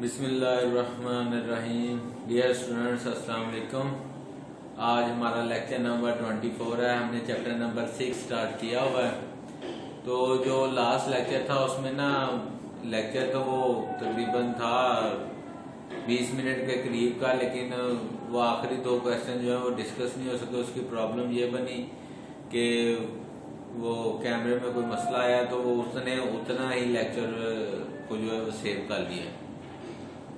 बिस्मिल्लाहिर्रहमानिर्रहीम। Dear students, अस्सलाम वालेकुम। आज हमारा लेक्चर नंबर 24 है। हमने चैप्टर नंबर 6 स्टार्ट किया हुआ है। तो जो लास्ट लेक्चर था उसमें ना लेक्चर तो वो तकरीबन था 20 मिनट के करीब का, लेकिन वो आखिरी दो क्वेश्चन जो है वो डिस्कस नहीं हो सके। उसकी प्रॉब्लम ये बनी कि वो कैमरे में कोई मसला आया तो वो उसने उतना ही लेक्चर को जो है वो सेव कर लिया,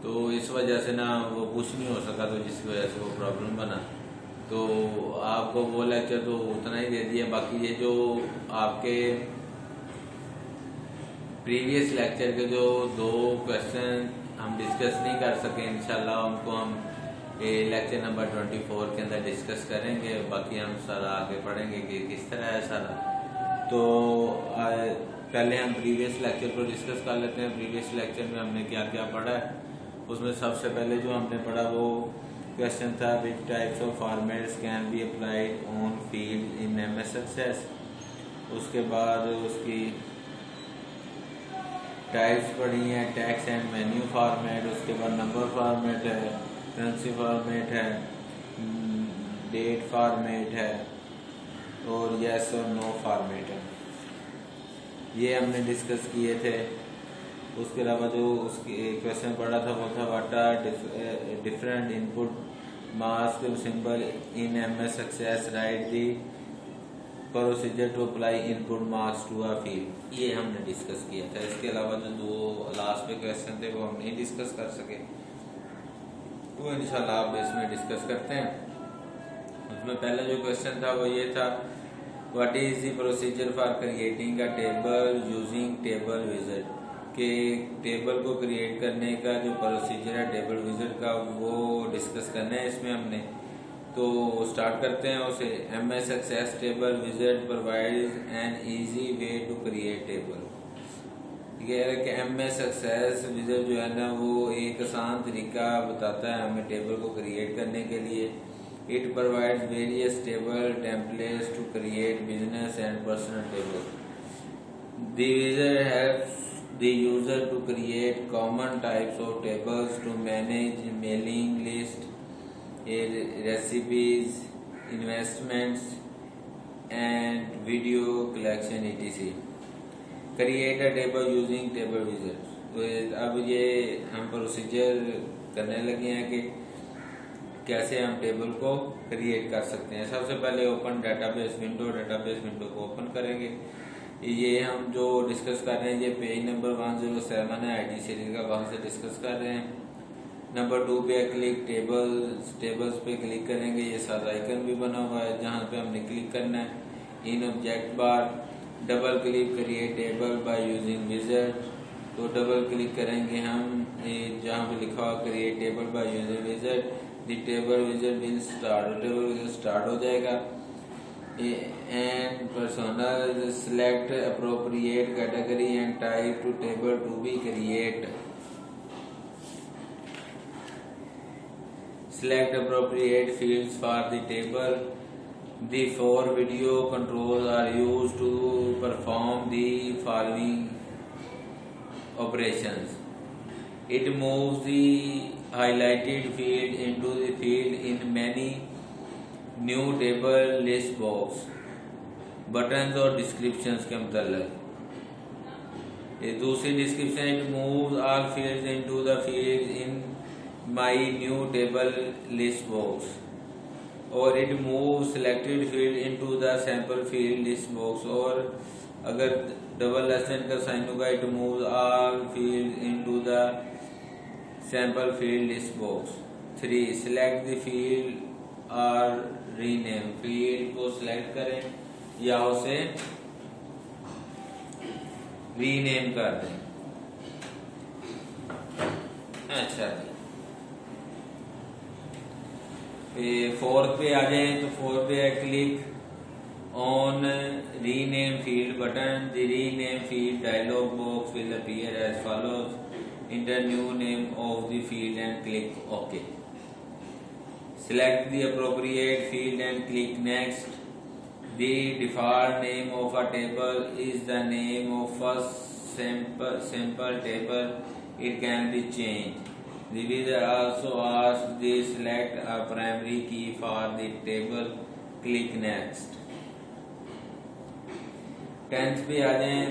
तो इस वजह से ना वो कुछ नहीं हो सका, तो जिसकी वजह से वो प्रॉब्लम बना। तो आपको वो लेक्चर तो उतना ही दे दिया। बाकी ये जो आपके प्रीवियस लेक्चर के जो दो क्वेश्चन हम डिस्कस नहीं कर सके, इंशाल्लाह उनको हम लेक्चर नंबर 24 के अंदर डिस्कस करेंगे। बाकी हम सारा आगे पढ़ेंगे कि किस तरह है सारा। तो पहले हम प्रीवियस लेक्चर को डिस्कस कर लेते हैं। प्रीवियस लेक्चर में हमने क्या क्या पढ़ा है। उसमें सबसे पहले जो हमने पढ़ा वो क्वेश्चन था which types of formats can be applied on field in MS Access. उसके बाद उसकी टाइप्स पढ़ी हैं, टेक्स्ट एंड मेन्यू फॉर्मेट। उसके बाद नंबर फॉर्मेट है, करेंसी फॉर्मेट है, डेट फॉर्मेट है और यस और नो फॉर्मेट है। ये हमने डिस्कस किए थे। उसके अलावा जो उसकी क्वेश्चन पढ़ा था वो था what are different input mask symbol in MS Access, write the procedure to apply input marks to a field. ये हमने डिस्कस किया था। इसके अलावा जो दो लास्ट पे क्वेश्चन थे वो हम नहीं डिस्कस कर सके, वो इंशाल्लाह आप इसमें डिस्कस करते हैं। उसमें पहला जो क्वेश्चन था वो ये था what is the procedure for creating a table using table visit. के टेबल को क्रिएट करने का जो प्रोसीजर है टेबल विजिट का वो डिस्कस करना है इसमें हमने। तो स्टार्ट करते हैं उसे। MS Access table wizard provides an easy way to create table. ये है कि एमएस एक्सेस विजिट जो है ना वो एक आसान तरीका बताता है हमें टेबल को क्रिएट करने के लिए। It provides various table templates to create business and personal table. The wizard helps the user to create common types of tables to manage mailing list, recipes, investments and video collection etc. Create a table using table wizard। तो अब ये हम procedure करने लगे हैं कि कैसे हम टेबल को क्रिएट कर सकते हैं। सबसे पहले ओपन डेटाबेस विंडो को ओपन करेंगे। ये हम जो डिस्कस कर रहे हैं ये पेज नंबर 107 है आईटी सीरीज का, वहां से डिस्कस कर रहे हैं। नंबर 2 पे क्लिक टेबल्स पे क्लिक करेंगे। ये सारा आइकन भी बना हुआ है जहां पे हमने क्लिक करना है। In object bar double click create table by using wizard. तो डबल क्लिक करेंगे हम जहां पे लिखा हुआ create table by using wizard. The table wizard will start, table wizard start हो जाएगा। And personal select appropriate category and type to table to be create. Select appropriate fields for the table. The 4 video controls are used to perform the following operations. It moves the highlighted field into the field in many new table list box. Buttons और descriptions के मतलब ये दूसरी description. It moves all fields into the fields in my new table list box. और it move selected field into the sample field list box. और अगर double एस्टेंट का साइन होगा it moves all field into the sample field list box. 3 select the field और rename. Field को select करें या उसे रीनेम कर दें। अच्छा जी, 4 पे आ जाए तो 4 पे है click on rename field button. The rename field dialog box will appear as follows. Enter new name of the field and click okay. Select the appropriate field and click next. The default name of a table is the name of a sample table. It can be changed. The wizard also asks the select a primary key for the table. Click next. 10th पे आ जाएं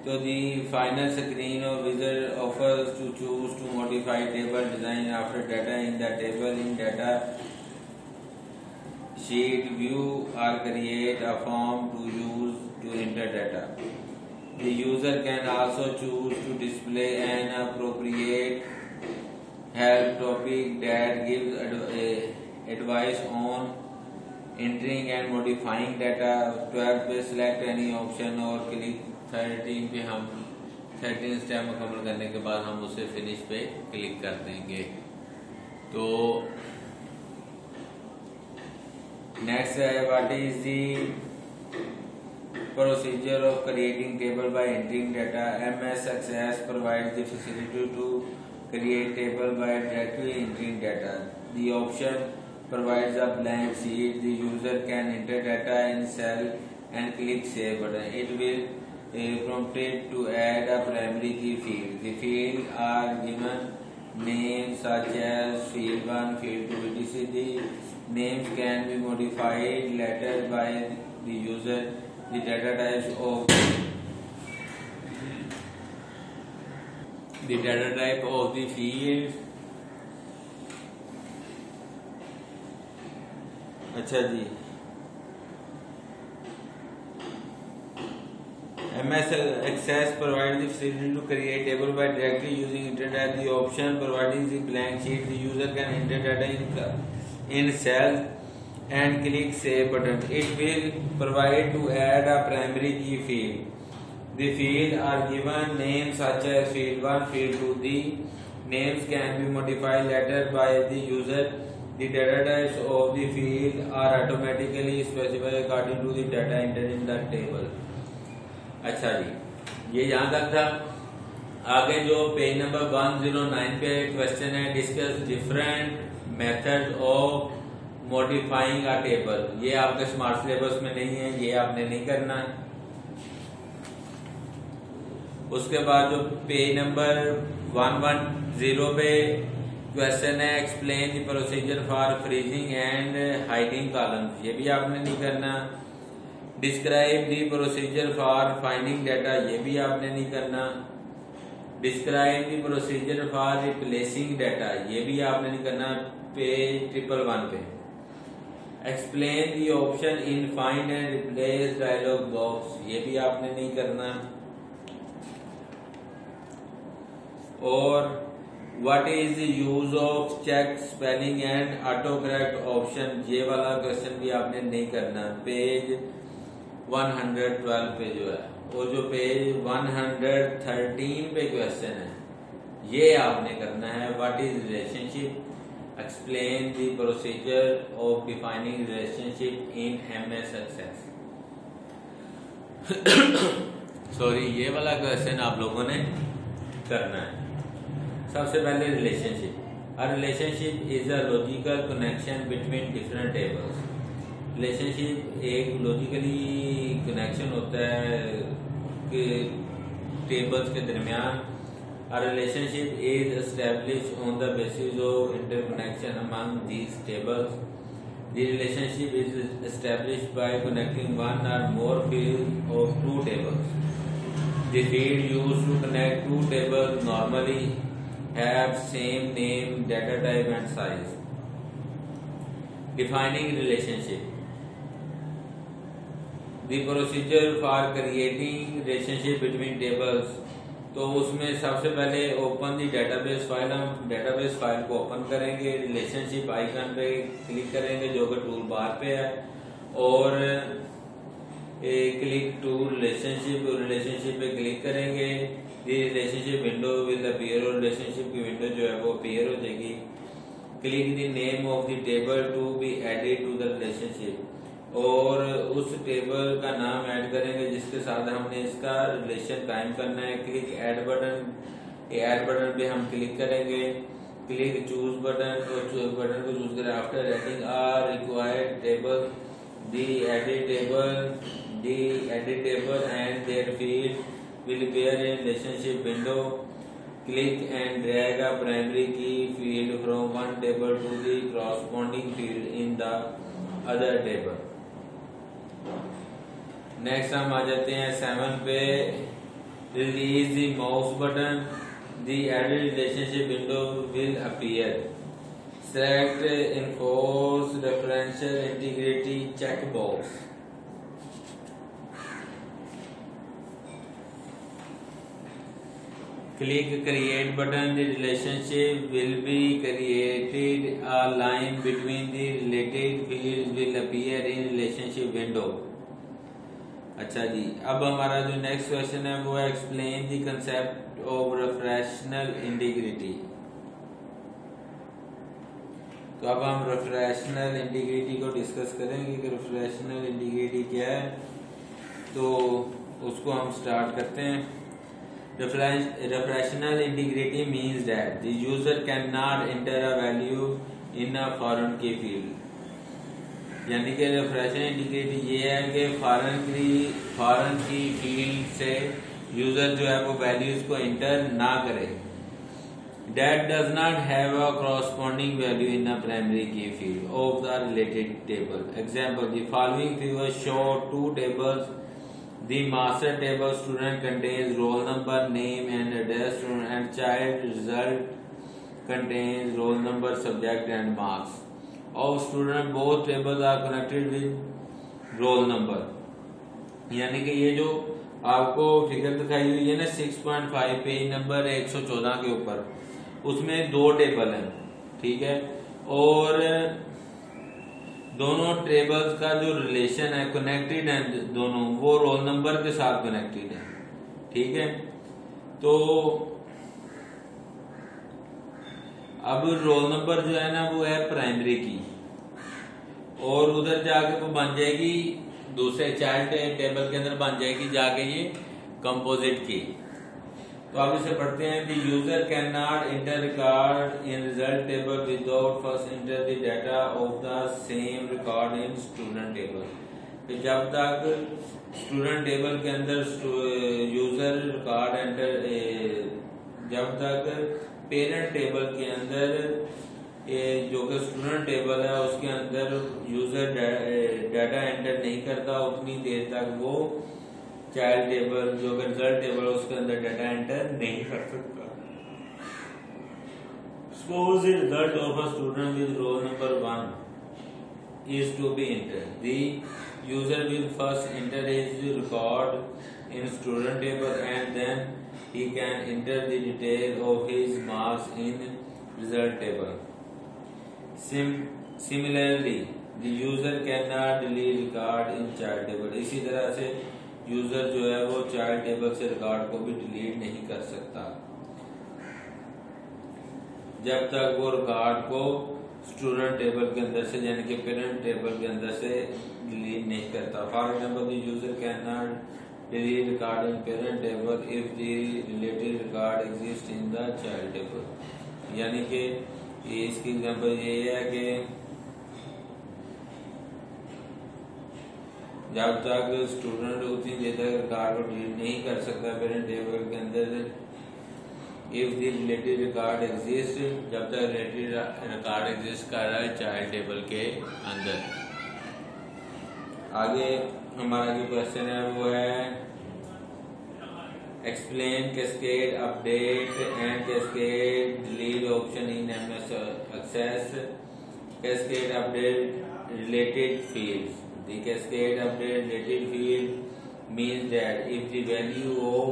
तो the final screen of wizard offers to choose to modify table design after data in the table in data sheet view or create a form to use to enter data. The user can also choose to display an appropriate help topic that gives advice on entering and modifying data. 12 पे select any option और click 13 पे हम 13 step मुकम्मल करने के बाद हम उसे फिनिश पे क्लिक कर देंगे। तो नेक्स्ट है what is the procedure of creating table by entering data. MS Access provides the facility to create table by directly entering data. The option provides a blank sheet. The user can enter data in cell and click save button. It will prompt it to add a primary key field. The fields are given names such as field 1, field 2, etc. The names can be modified later by the user. The data type of the field. अच्छा जी, MS Access provides the facility to create table by directly using internet. The option providing the blank sheet. The user can enter data in cell and click save button. It will provide to add a primary key field. The fields are given names such as field 1, field 2. The names can be modified later by the user. The data types of the field are automatically specified according to the data entered in the table. अच्छा जी, ये यहाँ तक था। आगे जो page number 109 पे question है, discuss different method of modifying a table. ये आपके स्मार्ट सिलेबस में नहीं है, ये आपने नहीं करना है। उसके बाद जो पेज नंबर 110 पे क्वेश्चन है, explain the procedure for freezing and hiding columns. ये भी आपने नहीं करना। Describe the procedure for finding data. ये भी आपने नहीं करना। Describe the procedure for replacing data. ये भी आपने नहीं करना। पेज 111 पे explain the option in find and replace dialog box. ये भी आपने नहीं करना। और what is the use of check spelling and auto correct option. ये वाला क्वेश्चन भी आपने नहीं करना। पेज 112 पे जो है, वो जो पेज 113 पे क्वेश्चन है, ये आपने करना है। What is relationship. Explain the procedure of defining relationship in MS Access. Sorry, ये वाला क्वेश्चन आप लोगों ने करना है। सबसे पहले relationship. A relationship is a logical connection between different tables. Relationship एक लॉजिकली कनेक्शन होता है कि टेबल्स के दरमियान। A relationship is established on the basis of interconnection among these tables. The relationship is established by connecting one or more fields of two tables. The field used to connect two tables normally have same name, data type and size. Defining relationship. The procedure for creating relationship between tables. तो उसमें सबसे पहले open the database file. हम database file को open करेंगे, relationship icon पे click करेंगे जो कि टूल बार पे है, और क्लिक टू रिलेशनशिप पे क्लिक करेंगे। The relationship window will appear, और रिलेशनशिप की विंडो जो है वो अपीयर हो जाएगी। Click the name of the table to be added to the relationship, और उस टेबल का नाम ऐड करेंगे जिसके साथ हमने इसका रिलेशन कायम करना है। Click add button, add button पे हम क्लिक करेंगे। क्लिक चूज बटन, और चूज बटन को चूज करें। After adding our required table, the edit table and their field will appear in relationship window. click and drag a primary key field from one table to the corresponding field in the other table. Next हम आ जाते हैं 7 पे, release the mouse button, the added relationship window will appear, select enforce referential integrity check box, click create button, the relationship will be created, a line between the related fields will appear in relationship window. अच्छा जी, अब हमारा जो next question है वो है explain the concept of referential integrity. तो अब हम रेफरेंशियल इंटीग्रिटी को डिस्कस करेंगे कि रेफरेंशियल इंटीग्रिटी क्या है, तो उसको हम स्टार्ट करते हैं। Referential integrity means that the user can not enter a value in a foreign की फील्ड, यानी कि रेफरेंशियल इंटीग्रिटी ये है कि फॉरेन की फील्ड से यूजर जो है वो वैल्यूज को एंटर ना करे। That does not have a corresponding value in a primary key field of the related table. Example: the following figures show two tables. The master table student contains roll number, name, and address student, and child result contains roll number, subject, and marks. Of student, both tables are connected with roll number. यानी कि ये जो आपको figure दिखाई हुई है ना 6.5 page number 114 के ऊपर, उसमें दो टेबल हैं, ठीक है, और दोनों टेबल्स का जो रिलेशन है कनेक्टेड है, दोनों वो रोल नंबर के साथ कनेक्टेड है, ठीक है। तो अब रोल नंबर जो है ना वो है प्राइमरी की, और उधर जाके वो बन जाएगी दूसरे चाइल्ड टेबल के अंदर बन जाएगी जाके ये कंपोजिट की। तो आप इसे पढ़ते हैं, the user can not enter record in result table without first enter the data of the same record in student table. तो जब तक स्टूडेंट टेबल के अंदर यूजर रिकॉर्ड एंटर, जब तक पेरेंट टेबल के अंदर जो कि स्टूडेंट टेबल है उसके अंदर यूजर डाटा एंटर नहीं करता, उतनी देर तक वो चाइल्ड टेबल जो कि रिजल्ट टेबल उसके अंदर डाटा एंटर नहीं कर सकता। Suppose the result of a student with roll number 1 is to be entered. The user will first enter his record in student table and then he can enter the detail of his marks in result table. Similarly, the user cannot delete record in child table. इसी तरह से user जो है वो child table से record को भी delete नहीं कर सकता जब तक वो रिकॉर्ड को स्टूडेंट टेबल के अंदर से यानी कि पेरेंट टेबल के अंदर से डिलीट नहीं करता। For example, the user can not delete record in parent table if the related record exist in the child table. यानी कि इसकी एग्जाम्पल ये है कि जब तक स्टूडेंट उतनी देर तक रिकॉर्ड को डिलीट नहीं कर सकता पेरेंट टेबल के अंदर, if the related record exist, जब तक रिलेटेड रिकॉर्ड एग्जिस्ट कर रहा है चाइल्ड टेबल के अंदर। आगे हमारा जो क्वेश्चन है वो है explain cascade update and cascade delete option in MS Access. Cascade update related fields. The cascade update related field means that if the value of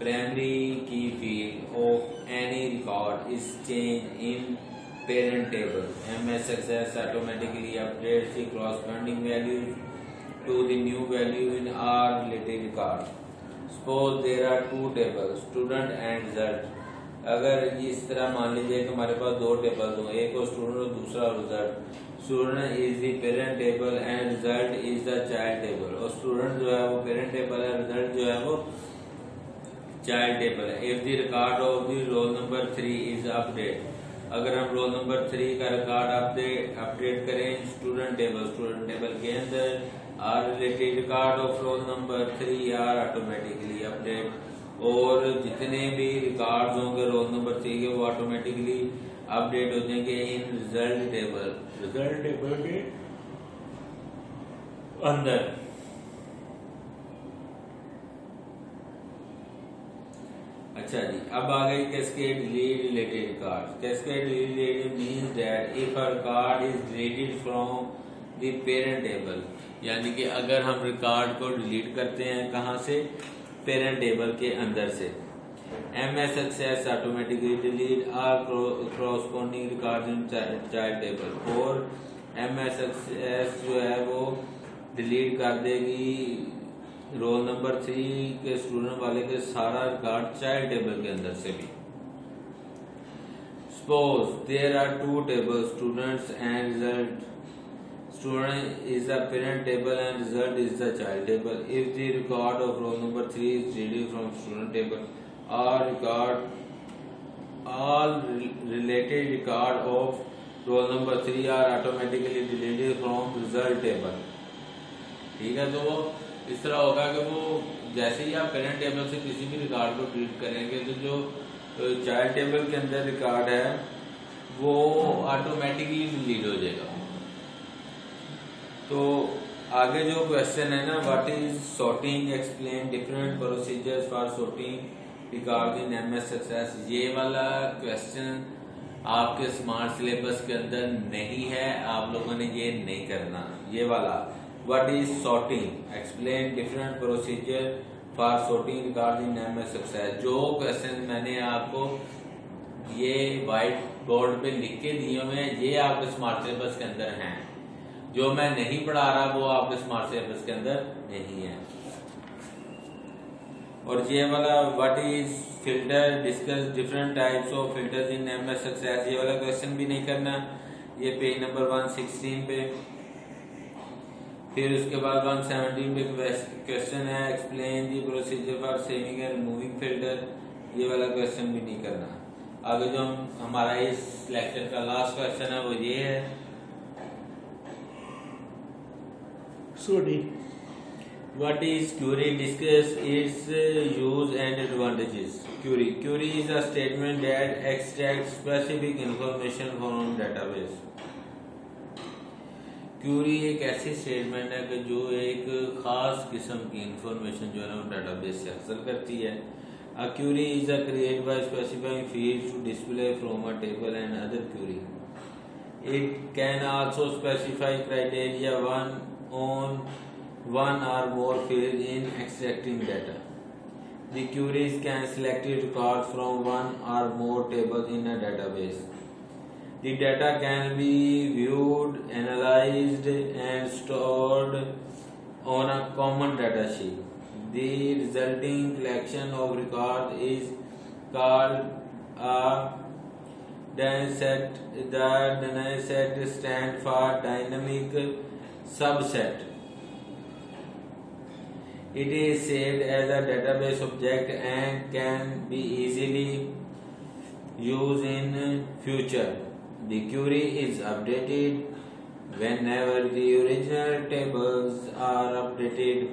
primary key field of any record is changed in parent table, MS Access automatically updates the corresponding values to the new value in our related record. Suppose there are two tables, student and result. अगर इस तरह मान लीजिए कि हमारे पास दो table हो, एक हो स्टूडेंट और दूसरा result. Student is the parent table and result is the child table, और स्टूडेंट जो है वो पेरेंट टेबल है, रिजल्ट जो है वो चाइल्ड टेबल है। If the record of the roll number 3 is update, अगर हम रोल नंबर 3 का रिकॉर्ड अपडेट करें स्टूडेंट टेबल के अंदर, are related record of roll number 3 are automatically update और जितने भी रिकॉर्ड्स होंगे रोल नंबर 3 के वो ऑटोमेटिकली अपडेट हो जाएंगे इन रिजल्ट टेबल के अंदर। अच्छा जी, अब आ गई cascade delete related record. Cascade delete means that if a record is deleted from the parent table, यानी कि अगर हम रिकॉर्ड को डिलीट करते हैं कहां से, पेरेंट टेबल के अंदर से। MS Access automatically delete all corresponding records in child table, और MS Access जो है वो डिलीट कर देगी रोल नंबर 3 के स्टूडेंट वाले के सारा रिकॉर्ड चाइल्ड टेबल के अंदर से भी। Suppose there are 2 tables, students and result. Student is the parent table and result is the child table. If the record of roll number 3 is deleted from student table, all related record of roll number 3 are automatically deleted from result table. ठीक है, तो वो इस तरह होगा कि वो जैसे ही आप पेरेंट टेबल से किसी भी रिकॉर्ड को डिलीट करेंगे तो जो चाइल्ड टेबल के अंदर रिकॉर्ड है वो ऑटोमेटिकली डिलीट हो जाएगा। तो आगे जो क्वेश्चन है ना, what is sorting, explain different procedures for sorting record in MS Access। ये वाला क्वेश्चन आपके स्मार्ट सिलेबस के अंदर नहीं है, आप लोगों ने ये नहीं करना। ये वाला what is sorting, explain different procedure for sorting record in MS Access, जो क्वेश्चन मैंने आपको ये व्हाइट बोर्ड पे लिख के दिए हुए हैं, ये आपके स्मार्ट सिलेबस के अंदर हैं। जो मैं नहीं पढ़ा रहा वो आपके स्मार्ट सिलेबस के अंदर नहीं है। और ये वाला what is filter, discuss different types of filters in MS Access, ये वाला क्वेश्चन भी नहीं करना। ये पेज नंबर 116 पे। फिर उसके बाद 117 पे क्वेश्चन है explain the procedure for saving and removing filter, ये वाला क्वेश्चन भी नहीं करना। आगे जो हमारा इस लेक्चर का लास्ट क्वेश्चन है वो ये है, what is query, discuss its use and advantages। Query is a statement that extracts specific information from database। Query एक ऐसी स्टेटमेंट है कि जो एक खास किस्म की इंफॉर्मेशन जो है ना डेटाबेस से हासिल करती है। A query is a created by specifying fields to display from a table and other query। It can also specify criteria on one or more fields in extracting data। The queries can select records from one or more tables in a database। The data can be viewed, analyzed and stored on a common data sheet। The resulting collection of records is called a dataset। The dataset stands for dynamic subset। It is saved as a database object and can be easily used in future। The query is updated whenever the original tables are updated।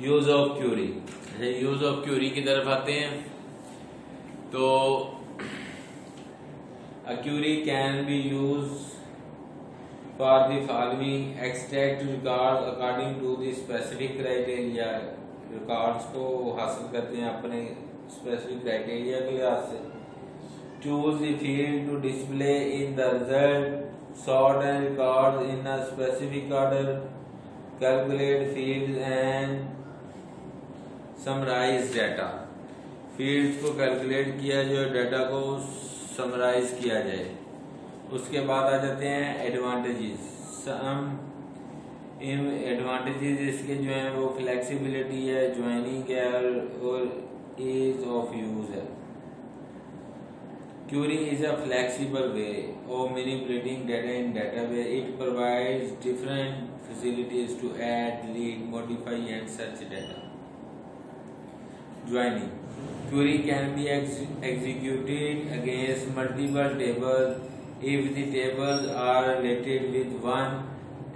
Use of query, use of query की तरफ आते हैं। तो a query can be used for the following: extract records according to the specific criteria। Records को हासिल करते हैं अपने स्पेसिफिक क्राइटेरिया के लिहाज से। Choose the field to display in the result. Sort and records in a specific order. Calculate fields and summarise data. Fields को calculate किया जाए, डाटा को समराइज किया जाए। उसके बाद आ जाते हैं एडवांटेजेस। सम एडवांटेजेस इसके जो है वो फ्लेक्सिबिलिटी है, ज्वाइनिंग है और ईज ऑफ यूज है। Query is a flexible way of manipulating data in database. It provides different facilities to add, delete, modify and search data. Joining, query can be executed against multiple tables if the tables are related with one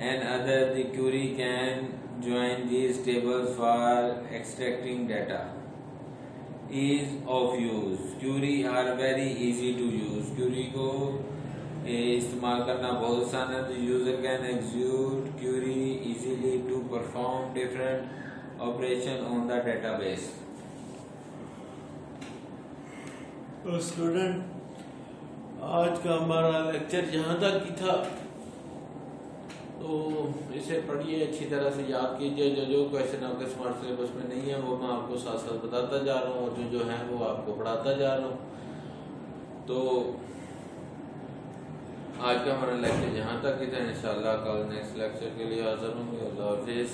another। The query can join these tables for extracting data. Ease of use. Query are very easy to use. Query को इस्तेमाल करना बहुत आसान है. The user can execute query easily to perform different operation on the database. तो student, आज का हमारा लेक्चर यहाँ तक ही था. तो इसे पढ़िए, अच्छी तरह से याद कीजिए. जो क्वेश्चन आपके स्मार्ट सिलेबस में नहीं है वो मैं आपको साथ साथ बताता जा रहा हूँ, और जो है वो आपको पढ़ाता जा रहा हूँ. तो आज का हमारा लेक्चर यहाँ तक ही था. इंशाल्लाह कल नेक्स्ट लेक्चर के लिए हाजिर होंगे. अल्लाह हाफिज़.